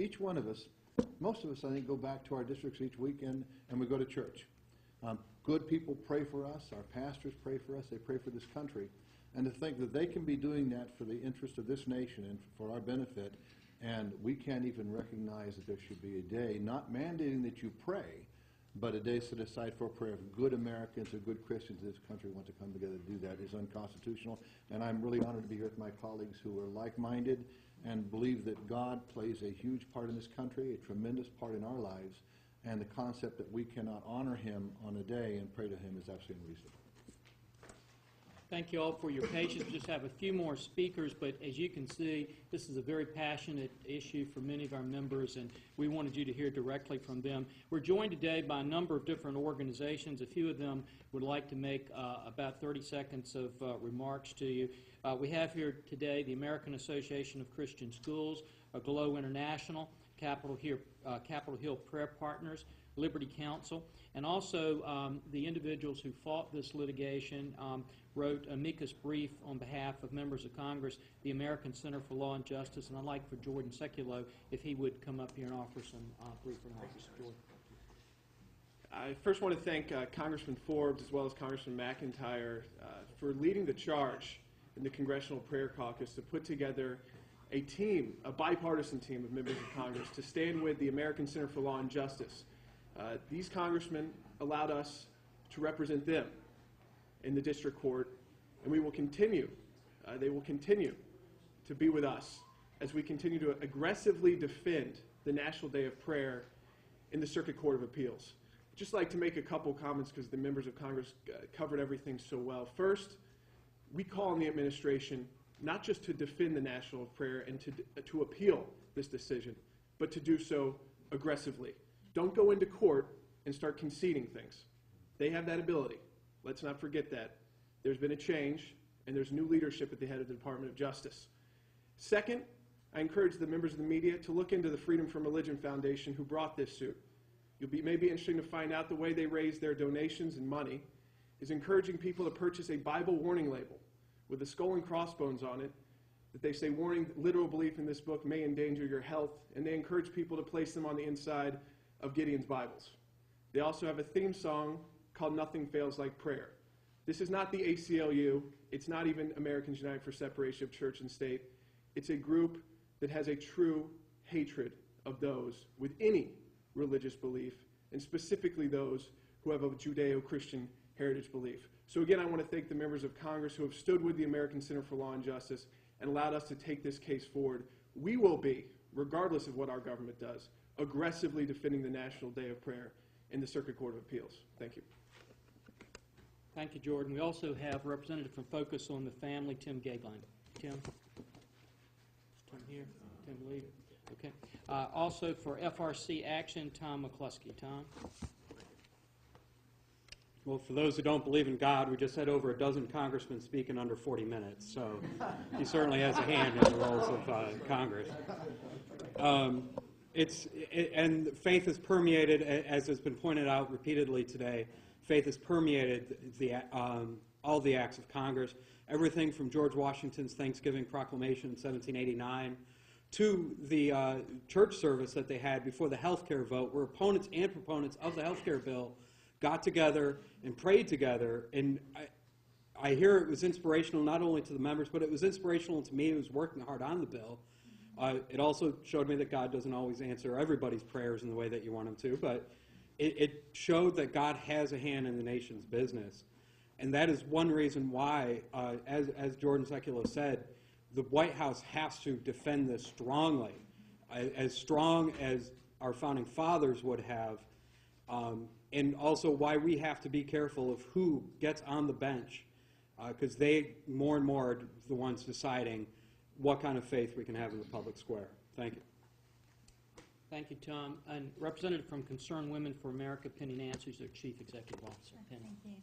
each one of us, most of us, I think, go back to our districts each weekend and we go to church. Good people pray for us. Our pastors pray for us. They pray for this country. And to think that they can be doing that for the interest of this nation and for our benefit, and we can't even recognize that there should be a day, not mandating that you pray, but a day set aside for prayer. If good Americans or good Christians in this country want to come together to do that is unconstitutional. And I'm really honored to be here with my colleagues who are like-minded and believe that God plays a huge part in this country, a tremendous part in our lives, and the concept that we cannot honor him on a day and pray to him is absolutely unreasonable. Thank you all for your patience. We just have a few more speakers, but as you can see, this is a very passionate issue for many of our members, and we wanted you to hear directly from them. We're joined today by a number of different organizations. A few of them would like to make about 30 seconds of remarks to you. We have here today the American Association of Christian Schools, Glow International, Capitol Hill Prayer Partners, Liberty Counsel, and also the individuals who fought this litigation wrote an amicus brief on behalf of members of Congress, the American Center for Law and Justice, and I'd like for Jordan Sekulow if he would come up here and offer some brief remarks. Jordan. I first want to thank Congressman Forbes as well as Congressman McIntyre for leading the charge in the Congressional Prayer Caucus to put together a team, a bipartisan team of members of Congress to stand with the American Center for Law and Justice. These congressmen allowed us to represent them in the district court, and we will continue, they will continue to be with us as we continue to aggressively defend the National Day of Prayer in the Circuit Court of Appeals. I'd just like to make a couple comments because the members of Congress covered everything so well. First, we call on the administration not just to defend the National Day of Prayer and to appeal this decision, but to do so aggressively. Don't go into court and start conceding things. They have that ability. Let's not forget that. There's been a change, and there's new leadership at the head of the Department of Justice. Second, I encourage the members of the media to look into the Freedom from Religion Foundation who brought this suit. It may be interesting to find out the way they raise their donations and money is encouraging people to purchase a Bible warning label with a skull and crossbones on it that they say, warning, literal belief in this book may endanger your health, and they encourage people to place them on the inside of Gideon's Bibles. They also have a theme song called Nothing Fails Like Prayer. This is not the ACLU. It's not even Americans United for Separation of Church and State. It's a group that has a true hatred of those with any religious belief, and specifically those who have a Judeo-Christian heritage belief. So again, I want to thank the members of Congress who have stood with the American Center for Law and Justice and allowed us to take this case forward. We will be, regardless of what our government does, aggressively defending the National Day of Prayer in the Circuit Court of Appeals. Thank you. Thank you, Jordan. We also have a representative from Focus on the Family, Tim Gagline. Tim? Is Tim here? Tim leave? Okay. Also for FRC Action, Tom McCluskey. Tom? Well, for those who don't believe in God, we just had over a dozen congressmen speak in under 40 minutes, so he certainly has a hand in the roles of Congress. And faith has permeated, as has been pointed out repeatedly today, faith has permeated all the acts of Congress, everything from George Washington's Thanksgiving Proclamation in 1789 to the church service that they had before the health care vote, where opponents and proponents of the health care bill got together and prayed together. And I hear it was inspirational not only to the members, but it was inspirational to me who was working hard on the bill. It also showed me that God doesn't always answer everybody's prayers in the way that you want him to, but it showed that God has a hand in the nation's business. And that is one reason why, as Jordan Sekulow said, the White House has to defend this strongly, as strong as our founding fathers would have, and also why we have to be careful of who gets on the bench, because they more and more are the ones deciding what kind of faith we can have in the public square. Thank you. Thank you, Tom. And representative from Concerned Women for America, Penny Nance, who's their Chief Executive Officer. Penny. Thank you.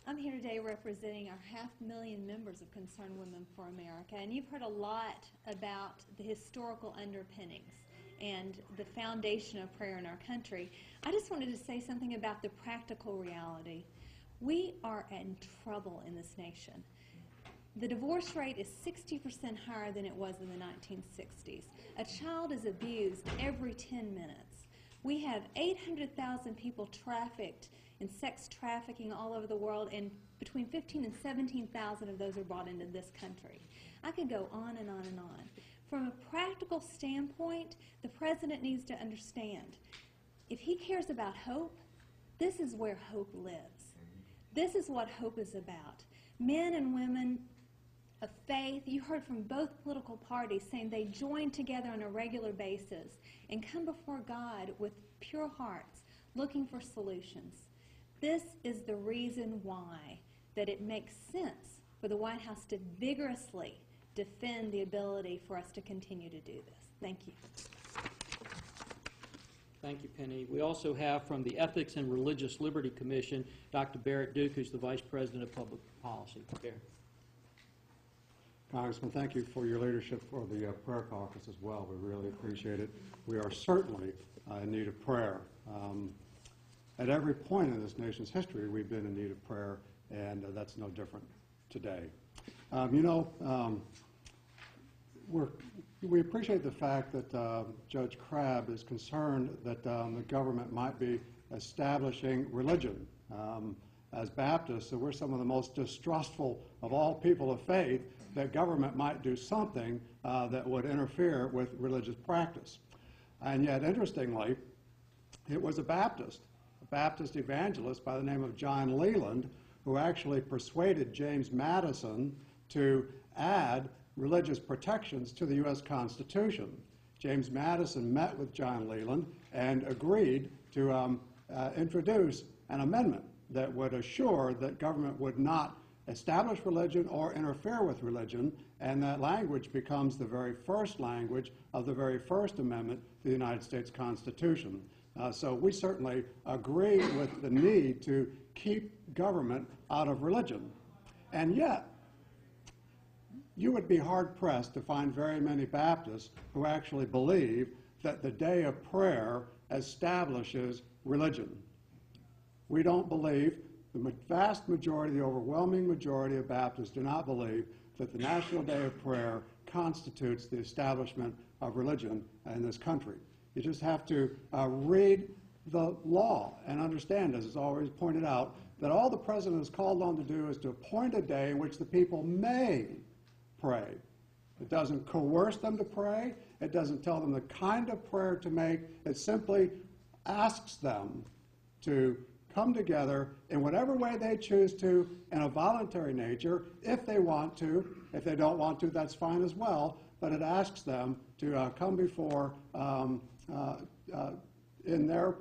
I'm here today representing our 500,000 members of Concerned Women for America, and you've heard a lot about the historical underpinnings and the foundation of prayer in our country. I just wanted to say something about the practical reality. We are in trouble in this nation. The divorce rate is 60% higher than it was in the 1960s. A child is abused every 10 minutes. We have 800,000 people trafficked in sex trafficking all over the world, and between 15 and 17,000 of those are brought into this country. I could go on and on and on. From a practical standpoint, the president needs to understand, if he cares about hope, this is where hope lives. This is what hope is about. Men and women of faith, you heard from both political parties saying they join together on a regular basis and come before God with pure hearts, looking for solutions. This is the reason why that it makes sense for the White House to vigorously defend the ability for us to continue to do this. Thank you. Thank you, Penny. We also have from the Ethics and Religious Liberty Commission, Dr. Barrett Duke, who's the Vice President of Public Policy. Barrett. Congressman, thank you for your leadership for the prayer caucus as well. We really appreciate it. We are certainly in need of prayer. At every point in this nation's history, we've been in need of prayer, and that's no different today. We appreciate the fact that Judge Crabb is concerned that the government might be establishing religion. As Baptists, we're some of the most distrustful of all people of faith that government might do something that would interfere with religious practice. And yet, interestingly, it was a Baptist evangelist by the name of John Leland who actually persuaded James Madison to add religious protections to the U.S. Constitution. James Madison met with John Leland and agreed to introduce an amendment that would assure that government would not establish religion or interfere with religion, and that language becomes the very first language of the very first amendment to the United States Constitution. So we certainly agree with the need to keep government out of religion. And yet, you would be hard-pressed to find very many Baptists who actually believe that the day of prayer establishes religion. We don't believe, the vast majority, the overwhelming majority of Baptists do not believe that the National Day of Prayer constitutes the establishment of religion in this country. You just have to read the law and understand, as is always pointed out, that all the president is called on to do is to appoint a day in which the people may pray. It doesn't coerce them to pray. It doesn't tell them the kind of prayer to make. It simply asks them to come together in whatever way they choose to in a voluntary nature, if they want to. If they don't want to, that's fine as well. But it asks them to come before in their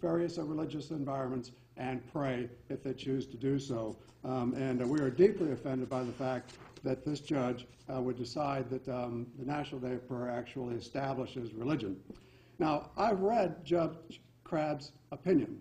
various religious environments and pray if they choose to do so. And we are deeply offended by the fact that this judge would decide that the National Day of Prayer actually establishes religion. Now, I've read Judge Crabb's opinion.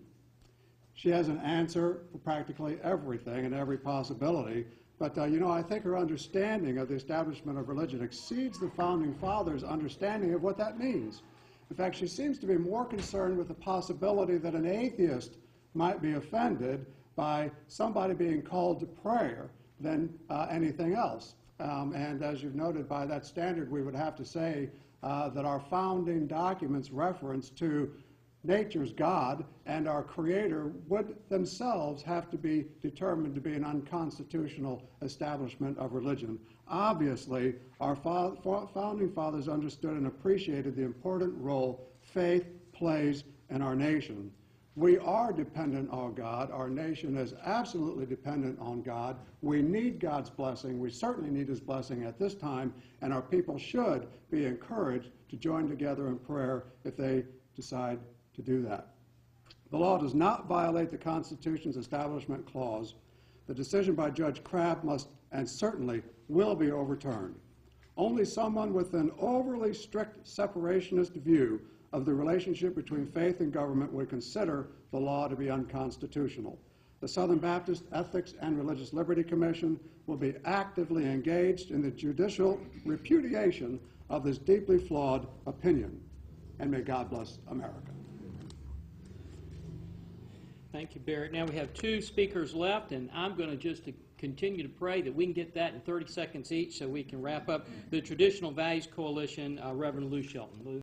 She has an answer for practically everything and every possibility, but I think her understanding of the establishment of religion exceeds the Founding Fathers' understanding of what that means. In fact, she seems to be more concerned with the possibility that an atheist might be offended by somebody being called to prayer than anything else. And as you've noted, by that standard, we would have to say that our founding documents reference to nature's God and our Creator would themselves have to be determined to be an unconstitutional establishment of religion. Obviously, our founding fathers understood and appreciated the important role faith plays in our nation. We are dependent on God. Our nation is absolutely dependent on God. We need God's blessing. We certainly need His blessing at this time, and our people should be encouraged to join together in prayer if they decide to do that. The law does not violate the Constitution's Establishment Clause. The decision by Judge Crabb must and certainly will be overturned. Only someone with an overly strict separationist view of the relationship between faith and government would consider the law to be unconstitutional. The Southern Baptist Ethics and Religious Liberty Commission will be actively engaged in the judicial repudiation of this deeply flawed opinion. And may God bless America. Thank you, Barrett. Now we have two speakers left, and I'm going to just to continue to pray that we can get that in 30 seconds each so we can wrap up. The Traditional Values Coalition, Reverend Lou Shelton. Lou.